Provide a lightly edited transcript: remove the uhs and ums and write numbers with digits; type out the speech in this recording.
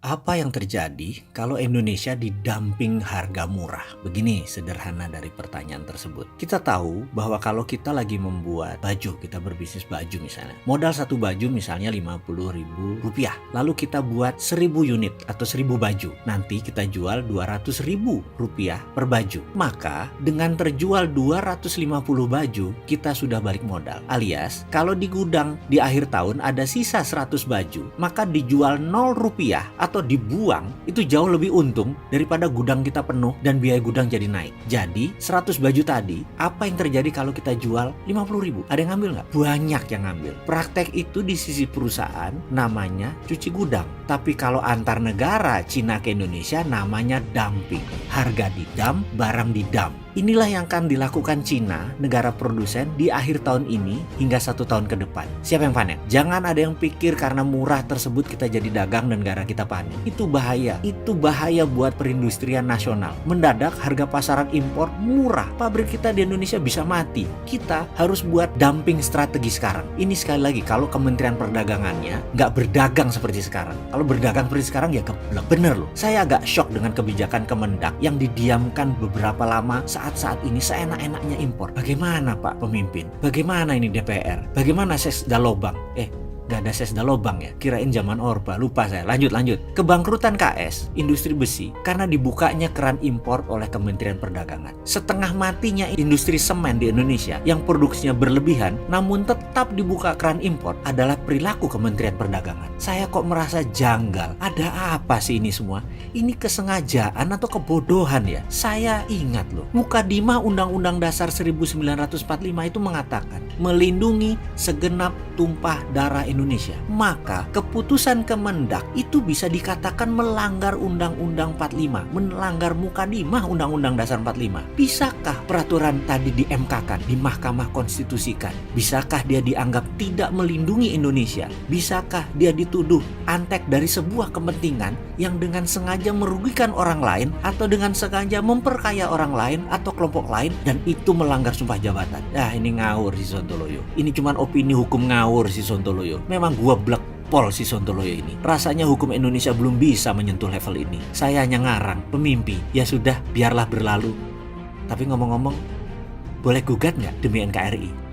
Apa yang terjadi kalau Indonesia didumping harga murah? Begini sederhana dari pertanyaan tersebut. Kita tahu bahwa kalau kita lagi membuat baju, kita berbisnis baju misalnya. Modal satu baju misalnya Rp50.000. Lalu kita buat 1000 unit atau 1000 baju. Nanti kita jual Rp200.000 per baju. Maka dengan terjual 250 baju, kita sudah balik modal. Alias, kalau di gudang di akhir tahun ada sisa 100 baju, maka dijual Rp0 atau dibuang itu jauh lebih untung daripada gudang kita penuh dan biaya gudang jadi naik. Jadi 100 baju tadi, apa yang terjadi kalau kita jual 50.000? Ada yang ngambil nggak? Banyak yang ngambil. Praktek itu di sisi perusahaan namanya cuci gudang. Tapi kalau antar negara Cina ke Indonesia namanya dumping. Harga didam, barang didam. Inilah yang akan dilakukan Cina, negara produsen, di akhir tahun ini hingga 1 tahun ke depan. Siapa yang panen? Jangan ada yang pikir karena murah tersebut kita jadi dagang dan negara kita panen. Itu bahaya. Itu bahaya buat perindustrian nasional. Mendadak harga pasaran impor murah. Pabrik kita di Indonesia bisa mati. Kita harus buat dumping strategi sekarang. Ini sekali lagi kalau Kementerian Perdagangannya nggak berdagang seperti sekarang. Kalau berdagang seperti sekarang ya keblek. Bener loh. Saya agak shock dengan kebijakan Kemendak yang didiamkan beberapa lama saat ini seenak-enaknya impor. Bagaimana Pak Pemimpin? Bagaimana ini DPR? Bagaimana Sesda Lobang? Gak ada Sesda Lobang ya? Kirain zaman Orba, lupa saya. Lanjut. Kebangkrutan KS, industri besi, karena dibukanya keran impor oleh Kementerian Perdagangan. Setengah matinya industri semen di Indonesia yang produksinya berlebihan, namun tetap dibuka keran impor adalah perilaku Kementerian Perdagangan. Saya kok merasa janggal. Ada apa sih ini semua? Ini kesengajaan atau kebodohan ya? Saya ingat loh, Mukadimah Undang-Undang Dasar 1945 itu mengatakan melindungi segenap tumpah darah Indonesia. Maka keputusan Kemendak itu bisa dikatakan melanggar Undang-Undang 45, melanggar Mukadimah Undang-Undang Dasar 45. Bisakah peraturan tadi di MK-kan, di Mahkamah Konstitusikan? Bisakah dia dianggap tidak melindungi Indonesia? Bisakah dia dituduh antek dari sebuah kepentingan yang dengan sengaja merugikan orang lain atau dengan sengaja memperkaya orang lain atau kelompok lain dan itu melanggar sumpah jabatan? Ini ngawur si Sontoloyo. Ini cuman opini hukum ngawur si Sontoloyo. Memang gua blek pol si Sontoloyo ini. Rasanya hukum Indonesia belum bisa menyentuh level ini. Saya hanya ngarang, pemimpi. Ya sudah, biarlah berlalu. Tapi ngomong-ngomong, boleh gugat nggak demi NKRI?